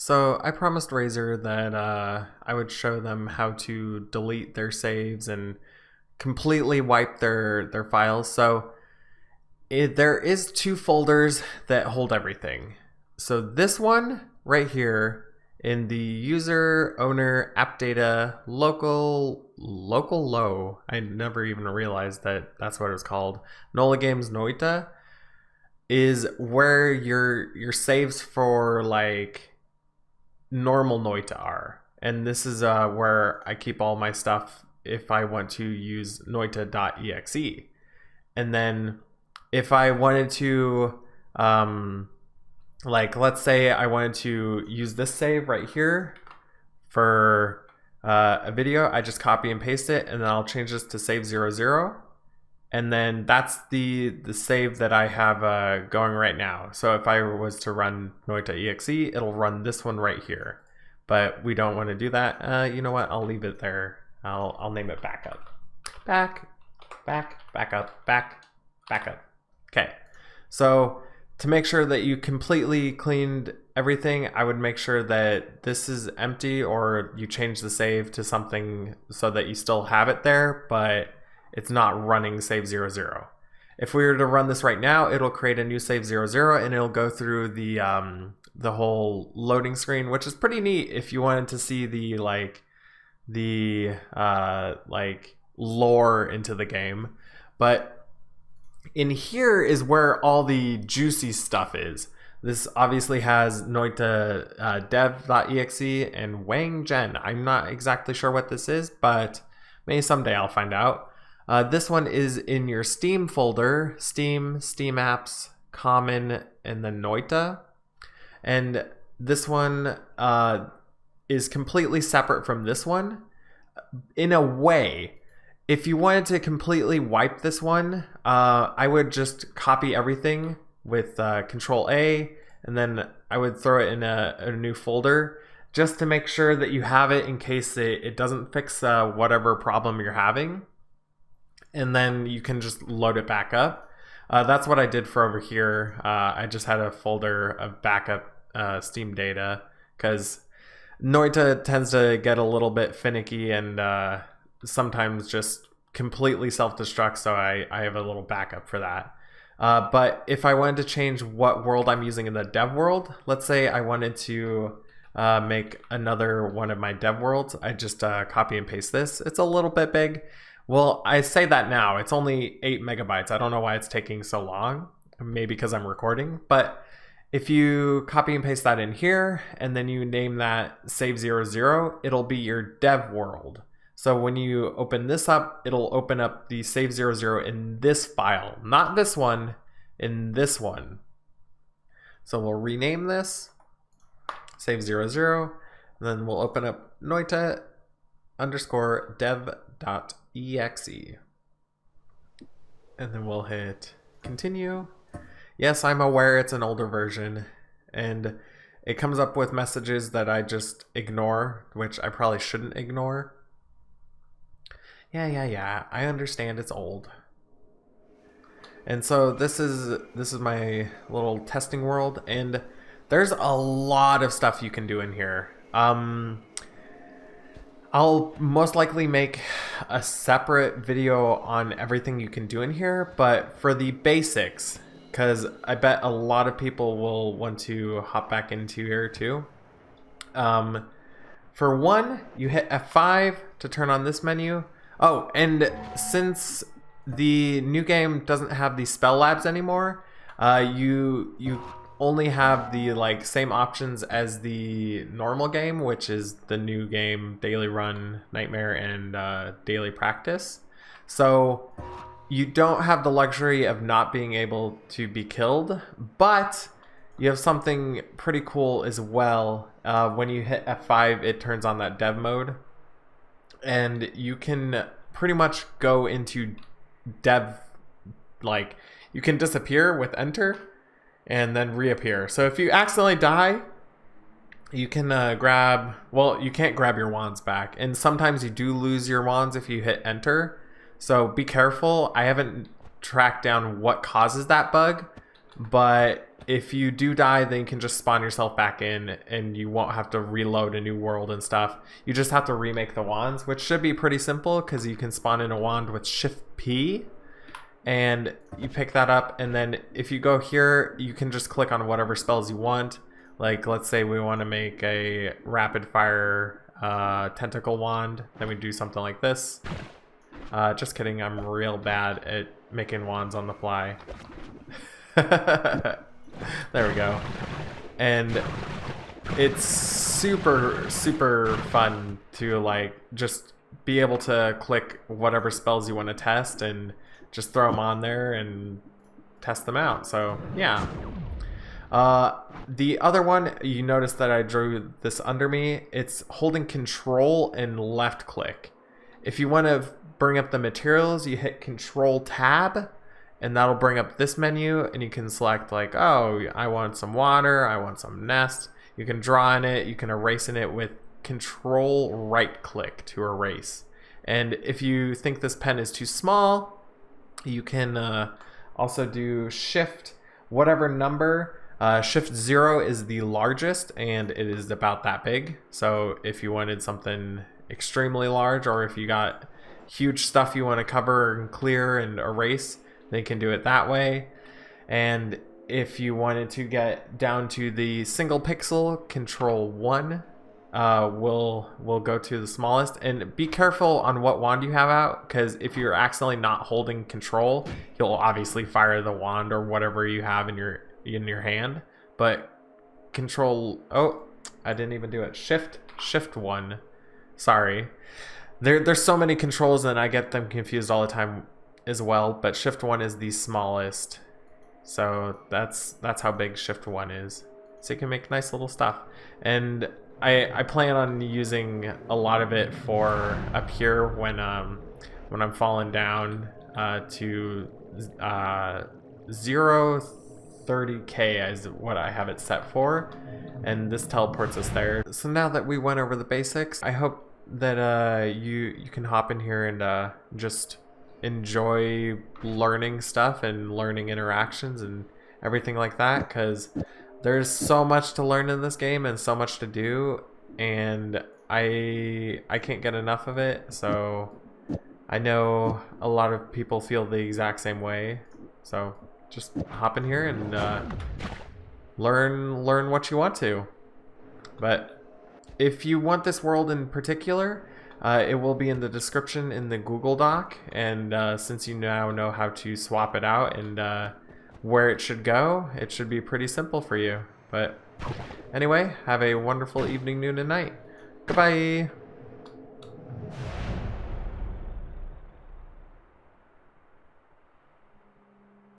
So I promised Razer that I would show them how to delete their saves and completely wipe their files. So there is two folders that hold everything. So this one right here in the user owner app data local low. I never even realized that that's what it was called. Nola Games Noita is where your saves for like normal Noita are. And this is where I keep all my stuff if I want to use noita.exe. And then if I wanted to, like, let's say I wanted to use this save right here for a video, I just copy and paste it, and then I'll change this to Save00. And then that's the save that I have going right now. So if I was to run Noita.exe, it'll run this one right here. But we don't want to do that. You know what? I'll leave it there. I'll name it backup. Backup. Okay. So to make sure that you completely cleaned everything, I would make sure that this is empty, or you change the save to something so that you still have it there, but it's not running Save00. If we were to run this right now, it'll create a new Save00 and it'll go through the whole loading screen, which is pretty neat if you wanted to see the lore into the game. But in here is where all the juicy stuff is. This obviously has Noita dev.exe and Wang Gen. I'm not exactly sure what this is, but maybe someday I'll find out. This one is in your Steam folder, Steam Apps, Common, and then Noita. And this one is completely separate from this one. In a way, if you wanted to completely wipe this one, I would just copy everything with Control A, and then I would throw it in a new folder just to make sure that you have it in case it doesn't fix whatever problem you're having. And then you can just load it back up. That's what I did for over here. I just had a folder of backup Steam data because Noita tends to get a little bit finicky and sometimes just completely self-destruct, so I have a little backup for that. But if I wanted to change what world I'm using in the dev world, let's say I wanted to make another one of my dev worlds, I just copy and paste this. It's a little bit big. Well, I say that now. It's only 8 megabytes. I don't know why it's taking so long. Maybe because I'm recording. But if you copy and paste that in here, and then you name that Save00, it'll be your dev world. So when you open this up, it'll open up the Save00 in this file. Not this one, in this one. So we'll rename this Save00, and then we'll open up Noita underscore dev.exe. And then we'll hit continue. Yes, I'm aware it's an older version, and it comes up with messages that I just ignore, which I probably shouldn't ignore. Yeah, I understand it's old. And so this is my little testing world, and there's a lot of stuff you can do in here. I'll most likely make a separate video on everything you can do in here, but for the basics, because I bet a lot of people will want to hop back into here too. For one, you hit F5 to turn on this menu. Oh, and since the new game doesn't have the spell labs anymore, you only have the same options as the normal game, which is the new game, Daily Run, Nightmare, and Daily Practice. So you don't have the luxury of not being able to be killed, but you have something pretty cool as well. When you hit F5, it turns on that dev mode, and you can pretty much go into dev, you can disappear with enter and then reappear. So if you accidentally die, you can you can't grab your wands back, and sometimes you do lose your wands if you hit enter, so be careful. I haven't tracked down what causes that bug, But if you do die, then you can just spawn yourself back in and you won't have to reload a new world and stuff. You just have to remake the wands, which should be pretty simple because you can spawn in a wand with Shift P and you pick that up, and then if you go here, you can just click on whatever spells you want. Like let's say we want to make a rapid fire tentacle wand, then we do something like this. Just kidding, I'm real bad at making wands on the fly. There we go. And it's super fun to like just be able to click whatever spells you want to test and just throw them on there and test them out. So yeah. The other one, you notice that I drew this under me. It's holding control and left click. If you want to bring up the materials, you hit Control Tab, and that'll bring up this menu, and you can select like, oh, I want some water, I want some nest. You can draw in it, you can erase in it with Control right click to erase. And if you think this pen is too small, you can also do Shift whatever number. Shift 0 is the largest, and it is about that big. So if you wanted something extremely large, or if you got huge stuff you want to cover and clear and erase, they can do it that way. And if you wanted to get down to the single pixel, Control 1 will go to the smallest. And be careful on what wand you have out, because if you're accidentally not holding control, you'll obviously fire the wand or whatever you have in your hand. But Control, oh, I didn't even do it. Shift 1. Sorry. There's so many controls and I get them confused all the time as well, but Shift 1 is the smallest. So that's how big Shift 1 is. So you can make nice little stuff. And I plan on using a lot of it for up here when I'm falling down to 0.30k is what I have it set for, and this teleports us there. So now that we went over the basics, I hope that you can hop in here and just enjoy learning stuff and learning interactions and everything like that, because there's so much to learn in this game and so much to do, and I can't get enough of it. So I know a lot of people feel the exact same way, so just hop in here and learn what you want to. But if you want this world in particular, it will be in the description in the Google Doc, and since you now know how to swap it out and where it should go, it should be pretty simple for you. But anyway, have a wonderful evening, noon, and night. Goodbye!